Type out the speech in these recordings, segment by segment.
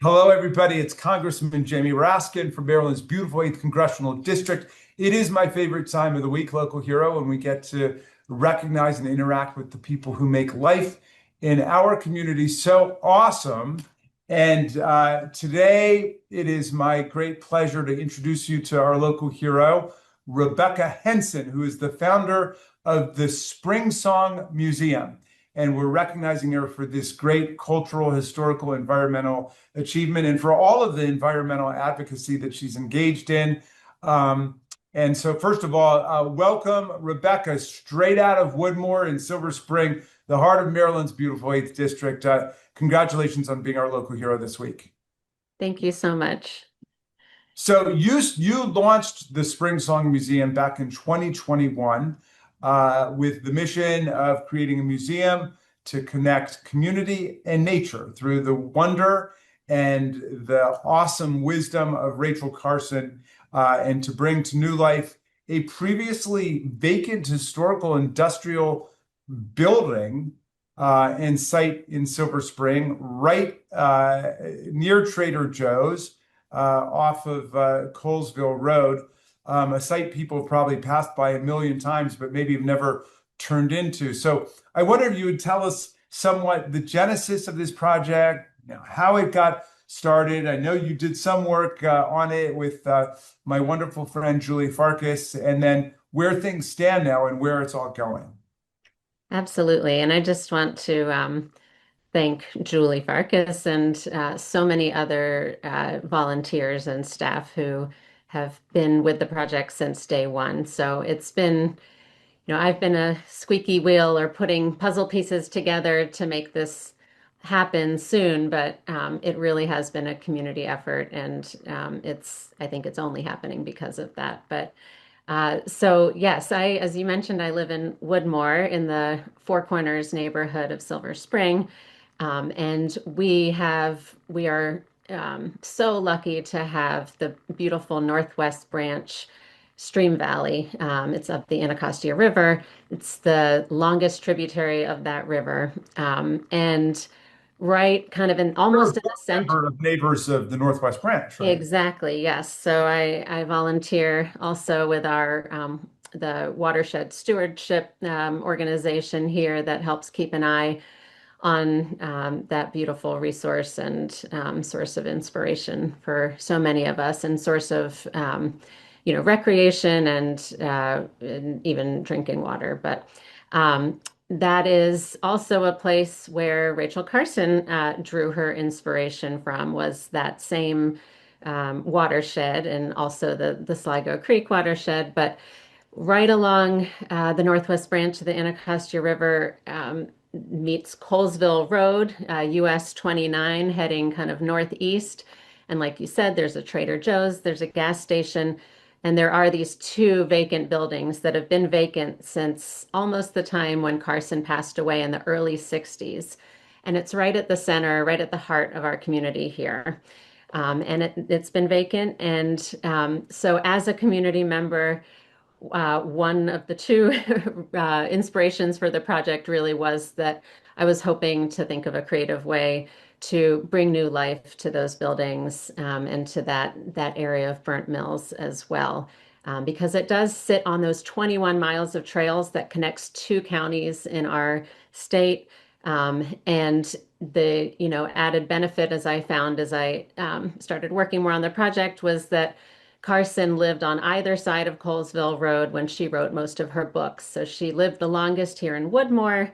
Hello, everybody. It's Congressman Jamie Raskin from Maryland's beautiful 8th Congressional District. It is my favorite time of the week, Local Hero, when we get to recognize and interact with the people who make life in our community so awesome. And today, it is my great pleasure to introduce you to our local hero, Rebecca Henson, who is the founder of the Springsong Museum. And we're recognizing her for this great cultural, historical, environmental achievement and for all of the environmental advocacy that she's engaged in. And so first of all, welcome Rebecca, straight out of Woodmore in Silver Spring, the heart of Maryland's beautiful 8th District. Congratulations on being our local hero this week. Thank you so much. So you launched the Springsong Museum back in 2021 with the mission of creating a museum to connect community and nature through the wonder and the awesome wisdom of Rachel Carson, and to bring to new life a previously vacant historical industrial building and site in Silver Spring, right near Trader Joe's, off of Colesville Road, a site people have probably passed by a million times, but maybe have never turned into. So I wonder if you would tell us somewhat the genesis of this project, how it got started. I know you did some work on it with my wonderful friend Julie Farkas, and then where things stand now and where it's all going. Absolutely. And I just want to thank Julie Farkas and so many other volunteers and staff who have been with the project since day one. So it's been, I've been a squeaky wheel or putting puzzle pieces together to make this happen soon, but it really has been a community effort, and I think it's only happening because of that. But so yes, as you mentioned, I live in Woodmore in the Four Corners neighborhood of Silver Spring, and we are so lucky to have the beautiful Northwest Branch Stream Valley. It's up the Anacostia River. It's the longest tributary of that river, and right kind of in almost in the center of neighbors of the Northwest Branch, right? Exactly, yes. So I volunteer also with our the watershed stewardship organization here that helps keep an eye on that beautiful resource and source of inspiration for so many of us, and source of recreation and even drinking water. But that is also a place where Rachel Carson drew her inspiration from, was that same watershed, and also the Sligo Creek watershed. But right along the Northwest Branch of the Anacostia River meets Colesville Road, US 29, heading kind of northeast. And like you said, there's a Trader Joe's, there's a gas station, and there are these two vacant buildings that have been vacant since almost the time when Carson passed away in the early 60s. And it's right at the center, right at the heart of our community here. And it's been vacant. And so as a community member, one of the two inspirations for the project really was that I was hoping to think of a creative way to bring new life to those buildings, and to that area of Burnt Mills as well, because it does sit on those 21 miles of trails that connects two counties in our state. And the added benefit, as I found as I started working more on the project, was that Carson lived on either side of Colesville Road when she wrote most of her books. So she lived the longest here in Woodmore.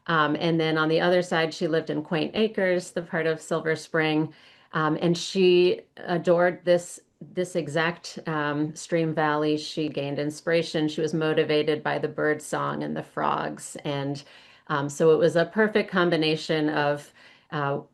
And then on the other side, she lived in Quaint Acres, the part of Silver Spring. And she adored this exact stream valley. She gained inspiration. She was motivated by the bird song and the frogs. And so it was a perfect combination of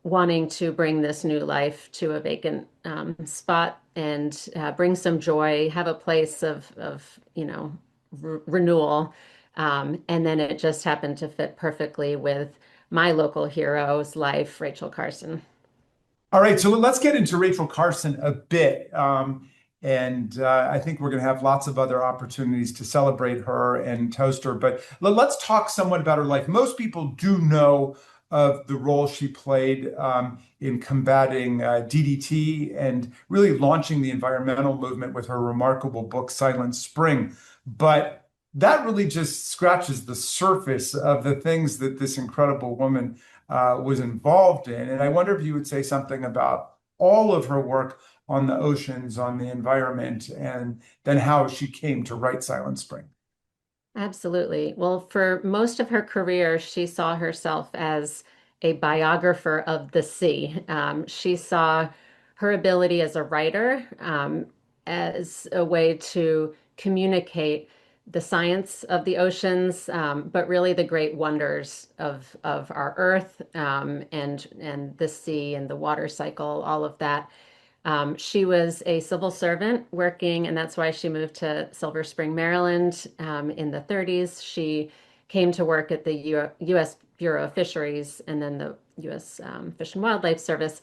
wanting to bring this new life to a vacant spot, and bring some joy, have a place of renewal. And then it just happened to fit perfectly with my local hero's life, Rachel Carson. All right, so let's get into Rachel Carson a bit. And I think we're going to have lots of other opportunities to celebrate her and toast her. But let's talk somewhat about her life. Most people do know of the role she played in combating DDT and really launching the environmental movement with her remarkable book, Silent Spring. But that really just scratches the surface of the things that this incredible woman was involved in. And I wonder if you would say something about all of her work on the oceans, on the environment, and then how she came to write Silent Spring. Absolutely. Well, for most of her career, she saw herself as a biographer of the sea. She saw her ability as a writer as a way to communicate the science of the oceans, but really the great wonders of our Earth and the sea and the water cycle, all of that. She was a civil servant working, and that's why she moved to Silver Spring, Maryland, in the 30s. She came to work at the U.S. Bureau of Fisheries and then the U.S. Fish and Wildlife Service.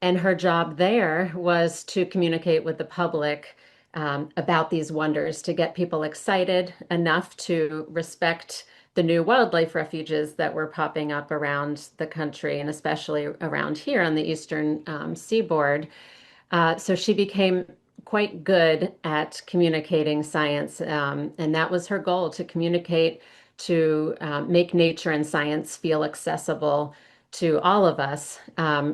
And her job there was to communicate with the public about these wonders, to get people excited enough to respect the new wildlife refuges that were popping up around the country and especially around here on the eastern seaboard. So she became quite good at communicating science, and that was her goal, to communicate, to make nature and science feel accessible to all of us.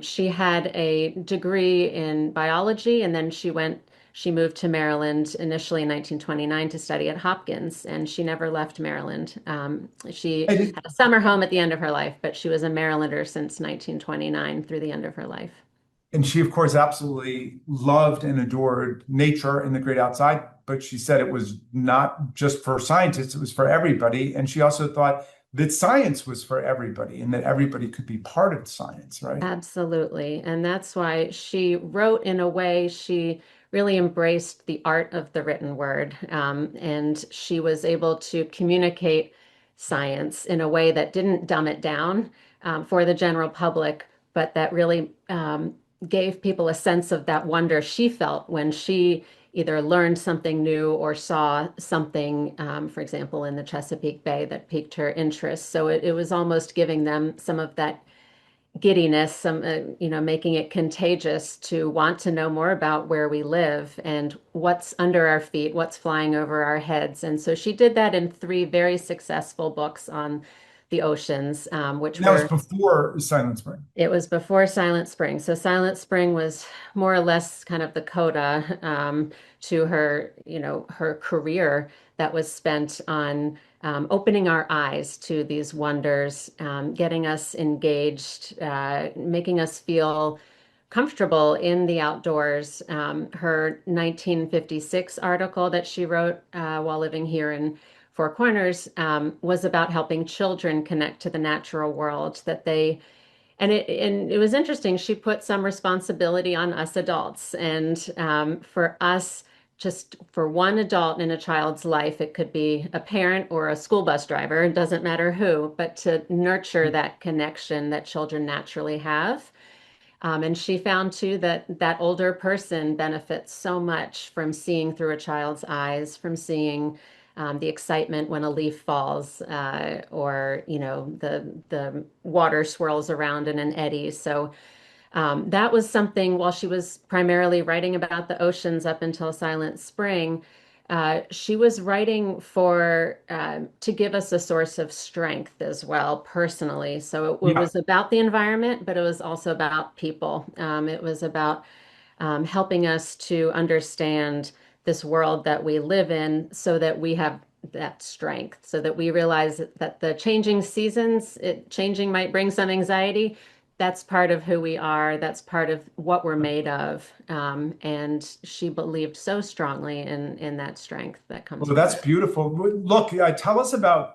She had a degree in biology, and then she moved to Maryland initially in 1929 to study at Hopkins, and she never left Maryland. She And, had a summer home at the end of her life, but she was a Marylander since 1929 through the end of her life. and she, of course, absolutely loved and adored nature and the great outside, but she said it was not just for scientists, it was for everybody. And she also thought that science was for everybody and that everybody could be part of science, right? Absolutely. And that's why she wrote in a way, she really embraced the art of the written word. And she was able to communicate science in a way that didn't dumb it down for the general public, but that really gave people a sense of that wonder she felt when she either learned something new or saw something, for example, in the Chesapeake Bay that piqued her interest. So it was almost giving them some of that giddiness, making it contagious to want to know more about where we live and what's under our feet, what's flying over our heads. And so she did that in three very successful books on the oceans, which And that was were before Silent Spring. it was before Silent Spring. So Silent Spring was more or less kind of the coda to her, her career that was spent on opening our eyes to these wonders, getting us engaged, making us feel comfortable in the outdoors. Her 1956 article that she wrote while living here in Four Corners was about helping children connect to the natural world, that they and it was interesting. She put some responsibility on us adults, and for us, just for one adult in a child's life, it could be a parent or a school bus driver. It doesn't matter who, but to nurture that connection that children naturally have. And she found too that that older person benefits so much from seeing through a child's eyes, from seeing the excitement when a leaf falls, or the water swirls around in an eddy. So that was something while she was primarily writing about the oceans up until Silent Spring. She was writing for to give us a source of strength as well, personally. So it Yeah. was about the environment, but it was also about people. It was about helping us to understand this world that we live in so that we have that strength, so that we realize that the changing seasons, changing might bring some anxiety. That's part of who we are. That's part of what we're made of. And she believed so strongly in that strength that comes Well, with that's it. beautiful. Look, tell us about,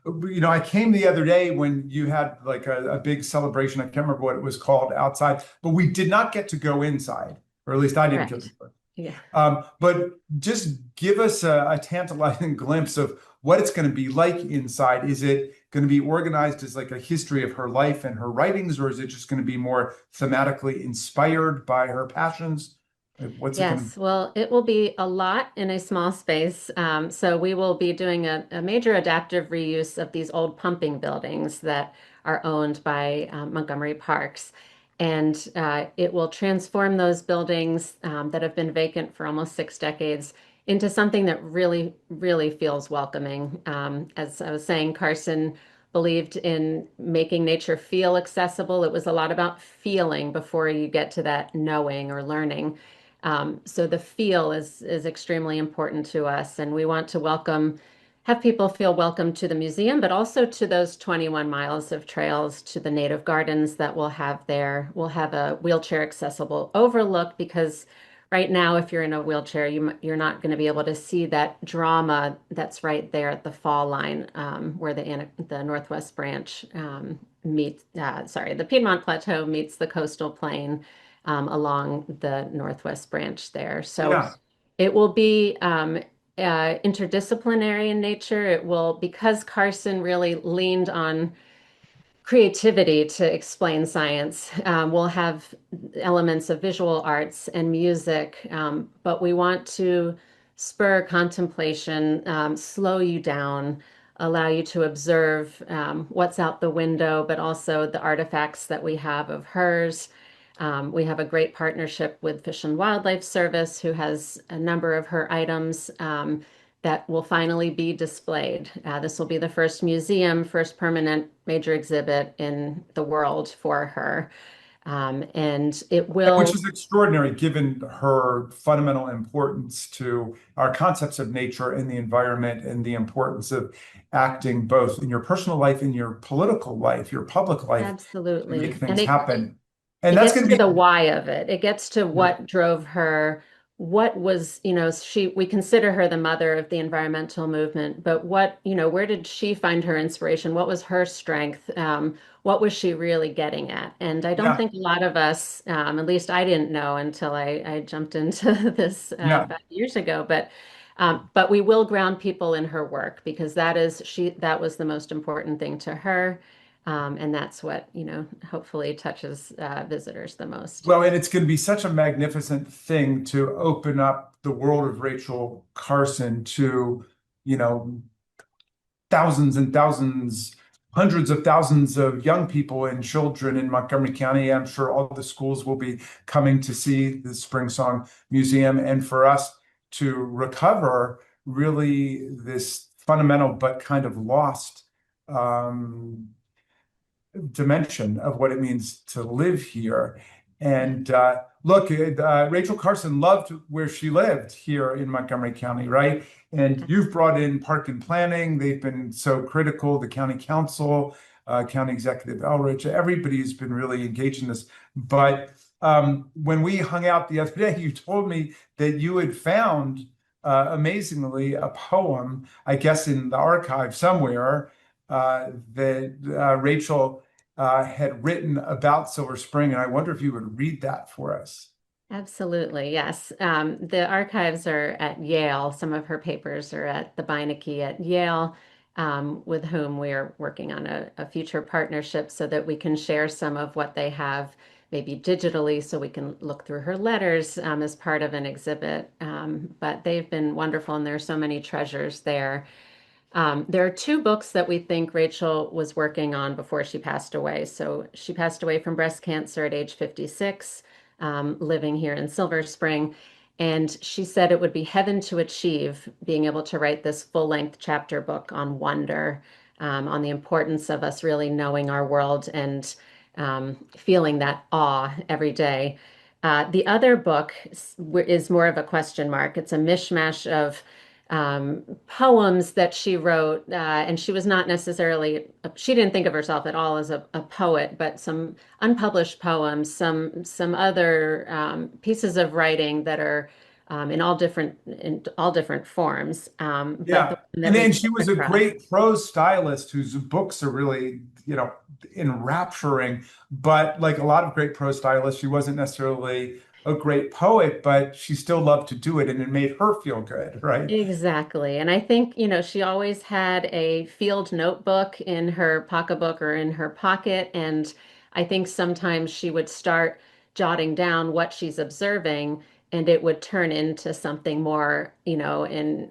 I came the other day when you had like a big celebration. I can't remember what it was called outside, but we did not get to go inside, or at least I didn't get to Correct. go. Yeah. But just give us a tantalizing glimpse of what it's going to be like inside. Is it going to be organized as like a history of her life and her writings, or is it just going to be more thematically inspired by her passions? What's it going Yes, well, it will be a lot in a small space. So we will be doing a major adaptive reuse of these old pumping buildings that are owned by Montgomery Parks. And it will transform those buildings that have been vacant for almost 6 decades into something that really, really feels welcoming. As I was saying, Carson believed in making nature feel accessible. It was a lot about feeling before you get to that knowing or learning. So the feel is extremely important to us, and we want to have people feel welcome to the museum, but also to those 21 miles of trails to the native gardens that we'll have there. We'll have a wheelchair accessible overlook because right now, if you're in a wheelchair, you're not going to be able to see that drama that's right there at the fall line where the Northwest Branch the Piedmont Plateau meets the coastal plain along the Northwest Branch there. So Yeah. it will be interdisciplinary in nature. It will, because Carson really leaned on creativity to explain science. We'll have elements of visual arts and music, but we want to spur contemplation, slow you down, allow you to observe what's out the window, but also the artifacts that we have of hers. We have a great partnership with Fish and Wildlife Service, who has a number of her items that will finally be displayed. This will be the first museum, first permanent major exhibit in the world for her. And it Which will, is extraordinary given her fundamental importance to our concepts of nature and the environment and the importance of acting both in your personal life, in your political life, your public life to make absolutely. And things happen. And it that's gets going to to the be, why of it. It gets to yeah, what drove her, what was, we consider her the mother of the environmental movement, but where did she find her inspiration? What was her strength? What was she really getting at? And I don't yeah, think a lot of us, at least I didn't know until I jumped into this yeah. 5 years ago, but we will ground people in her work because that was the most important thing to her. And that's what, hopefully touches visitors the most. Well, and it's going to be such a magnificent thing to open up the world of Rachel Carson to, you know, thousands and thousands, hundreds of thousands of young people and children in Montgomery County. I'm sure all the schools will be coming to see the Springsong Museum, and for us to recover really this fundamental but kind of lost um, dimension of what it means to live here. And look, Rachel Carson loved where she lived here in Montgomery County, right? And you've brought in park and planning. They've been so critical, the county council, county executive Elrich, everybody's been really engaged in this. But when we hung out the other day, you told me that you had found, amazingly, a poem, I guess in the archive somewhere, that Rachel had written about Silver Spring, and I wonder if you would read that for us. Absolutely, yes. The archives are at Yale. Some of her papers are at the Beinecke at Yale, with whom we are working on a future partnership so that we can share some of what they have, maybe digitally, so we can look through her letters as part of an exhibit. But they've been wonderful, and there are so many treasures there. There are two books that we think Rachel was working on before she passed away. So she passed away from breast cancer at age 56, living here in Silver Spring. And she said it would be heaven to achieve being able to write this full-length chapter book on wonder, on the importance of us really knowing our world and feeling that awe every day. The other book is more of a question mark. It's a mishmash of poems that she wrote, and she was not necessarily, she didn't think of herself at all as a poet, but some unpublished poems, some other pieces of writing that are in all different forms. But the Yeah. one that And we then came she was a across. great prose stylist whose books are really, enrapturing. But like a lot of great prose stylists, she wasn't necessarily a great poet, but she still loved to do it and it made her feel good, right? Exactly. And I think, she always had a field notebook in her pocketbook or in her pocket. And I think sometimes she would start jotting down what she's observing. and it would turn into something more, in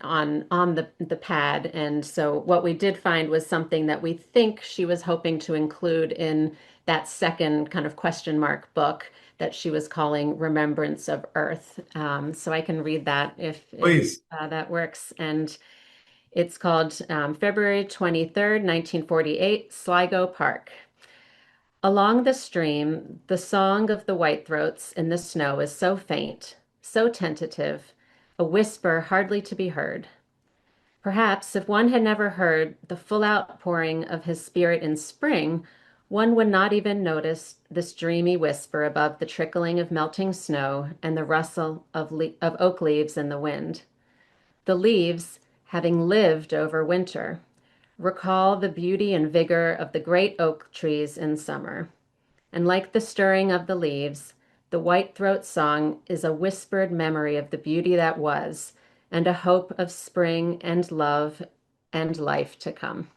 on the pad. And so what we did find was something that we think she was hoping to include in that second kind of question mark book that she was calling Remembrance of Earth. So I can read that if Please. that works. And it's called February 23rd, 1948, Sligo Park. Along the stream, the song of the whitethroats in the snow is so faint, so tentative, a whisper hardly to be heard. Perhaps if one had never heard the full outpouring of his spirit in spring, one would not even notice this dreamy whisper above the trickling of melting snow and the rustle of oak leaves in the wind. The leaves, having lived over winter, recall the beauty and vigor of the great oak trees in summer. And like the stirring of the leaves, the whitethroat song is a whispered memory of the beauty that was, and a hope of spring and love and life to come.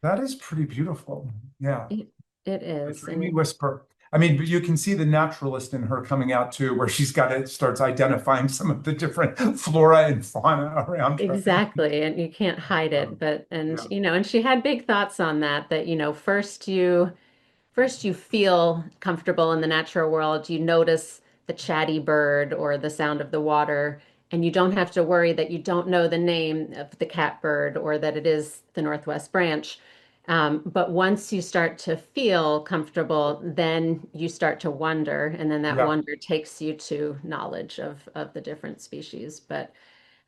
That is pretty beautiful. Yeah. It, it A is. dreamy And whisper. I mean, but you can see the naturalist in her coming out too, where she's got it, starts identifying some of the different flora and fauna around her. exactly. And you can't hide it. But, and, Yeah. and she had big thoughts on that, first you feel comfortable in the natural world. You notice the chatty bird or the sound of the water, and you don't have to worry that you don't know the name of the catbird or that it is the Northwest Branch. But once you start to feel comfortable, then you start to wonder, and then that Yeah. wonder takes you to knowledge of the different species. But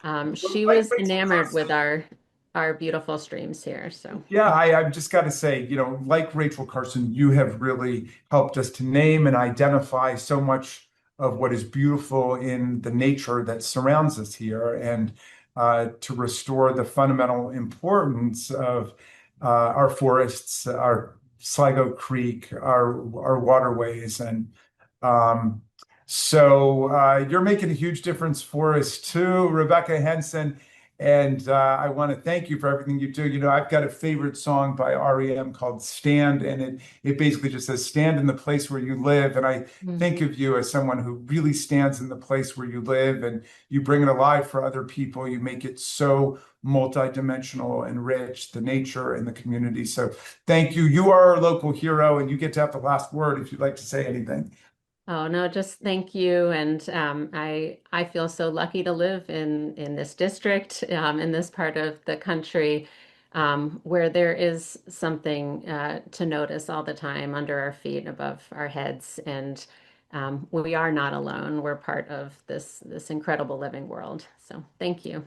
Well, she like was Rachel enamored with Carson. our beautiful streams here. So Yeah, I've just got to say, like Rachel Carson, you have really helped us to name and identify so much of what is beautiful in the nature that surrounds us here, and to restore the fundamental importance of our forests, our Sligo Creek, our waterways, and um, you're making a huge difference for us too, Rebecca Henson. And I want to thank you for everything you do. I've got a favorite song by REM called Stand, and it basically just says, stand in the place where you live. And I think mhm. of you as someone who really stands in the place where you live, and you bring it alive for other people. You make it so multidimensional and rich, the nature and the community. So thank you. You are our local hero, and you get to have the last word if you'd like to say anything. Oh no, just thank you. And I feel so lucky to live in this district, in this part of the country, where there is something to notice all the time under our feet, above our heads, and we are not alone. We're part of this incredible living world. So thank you.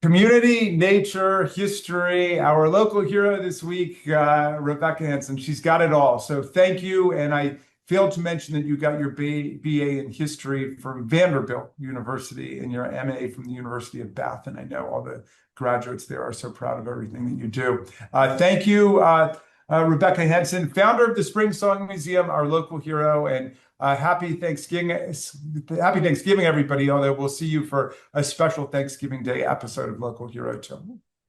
Community, nature, history, our local hero this week, Rebecca Henson. She's got it all. So thank you. And I failed to mention that you got your BA in history from Vanderbilt University and your MA from the University of Bath. And I know all the graduates there are so proud of everything that you do. Thank you, Rebecca Henson, founder of the Springsong Museum, our local hero. And happy Thanksgiving, everybody. Although we'll see you for a special Thanksgiving Day episode of Local Hero 2.